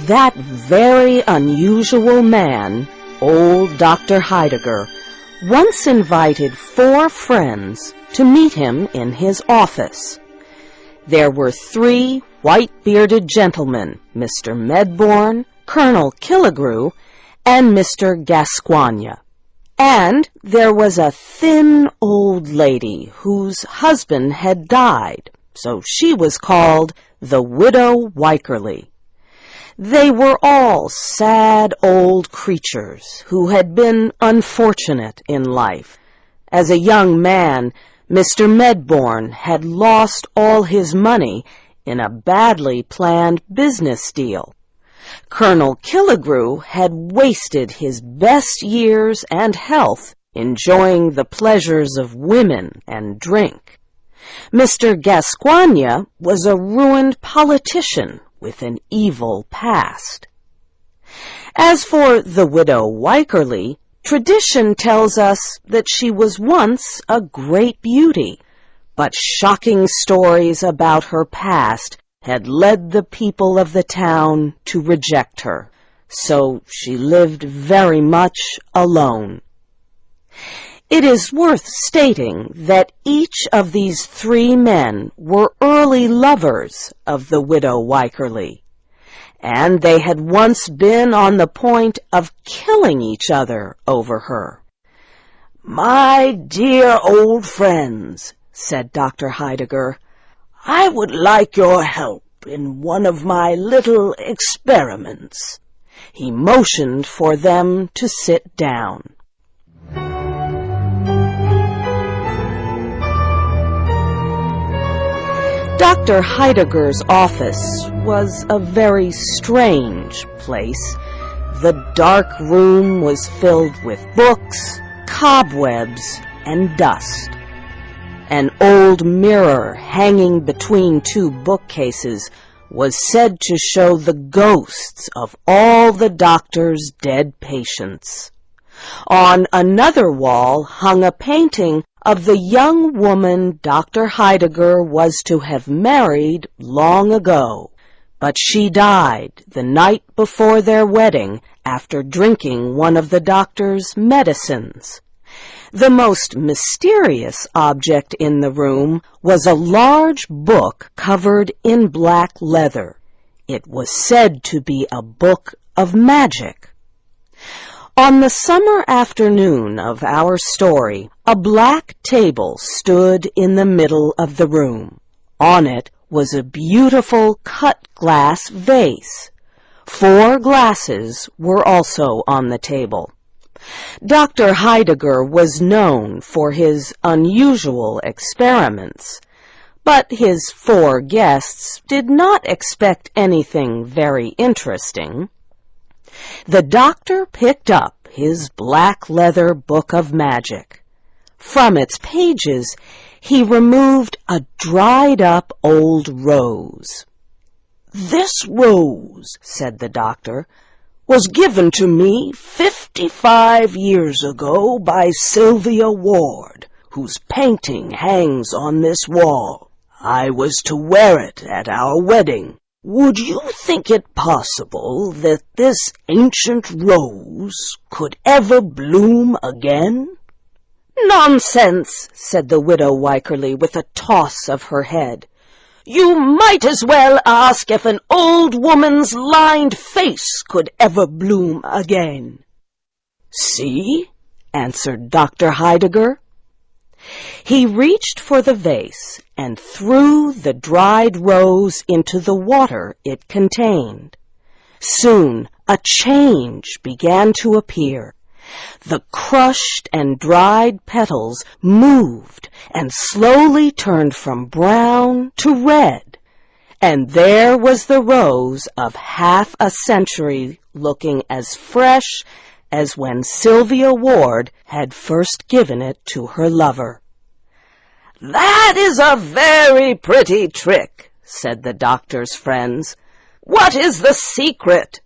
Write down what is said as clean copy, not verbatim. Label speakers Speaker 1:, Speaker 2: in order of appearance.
Speaker 1: That very unusual man, old Dr. Heidegger, once invited 4 friends to meet him in his office. There were 3 white-bearded gentlemen, Mr. Medbourne, Colonel Killigrew, and Mr. Gascoigne. And there was a thin old lady whose husband had died, so she was called the Widow Wycherly. They were all sad old creatures who had been unfortunate in life. As a young man, Mr. Medbourne had lost all his money in a badly planned business deal. Colonel Killigrew had wasted his best years and health enjoying the pleasures of women and drink. Mr. Gascoigne was a ruined politician with an evil past. As for the Widow Wycherly, tradition tells us that she was once a great beauty, but shocking stories about her past had led the people of the town to reject her, so she lived very much alone. It is worth stating that each of these 3 men were early lovers of the Widow Wycherly, and they had once been on the point of killing each other over her. "My dear old friends," said Dr. Heidegger, "I would like your help in one of my little experiments." He motioned for them to sit down. Dr. Heidegger's office was a very strange place. The dark room was filled with books, cobwebs, and dust. An old mirror hanging between 2 bookcases was said to show the ghosts of all the doctor's dead patients. On another wall hung a painting of the young woman Dr. Heidegger was to have married long ago, but she died the night before their wedding after drinking one of the doctor's medicines. The most mysterious object in the room was a large book covered in black leather. It was said to be a book of magic. On the summer afternoon of our story, a black table stood in the middle of the room. On it was a beautiful cut-glass vase. 4 glasses were also on the table. Dr. Heidegger was known for his unusual experiments, but his 4 guests did not expect anything very interesting. The doctor picked up his black leather book of magic. From its pages, he removed a dried-up old rose. "This rose," said the doctor, "was given to me 55 years ago by Sylvia Ward, whose painting hangs on this wall. I was to wear it at our wedding. Would you think it possible that this ancient rose could ever bloom again?" "Nonsense," said the Widow Wycherly with a toss of her head. "You might as well ask if an old woman's lined face could ever bloom again." "See?" answered Dr. Heidegger. He reached for the vase and threw the dried rose into the water it contained. Soon a change began to appear. The crushed and dried petals moved and slowly turned from brown to red, and there was the rose of half a century looking as fresh as when Sylvia Ward had first given it to her lover. "That is a very pretty trick," said the doctor's friends. "What is the secret?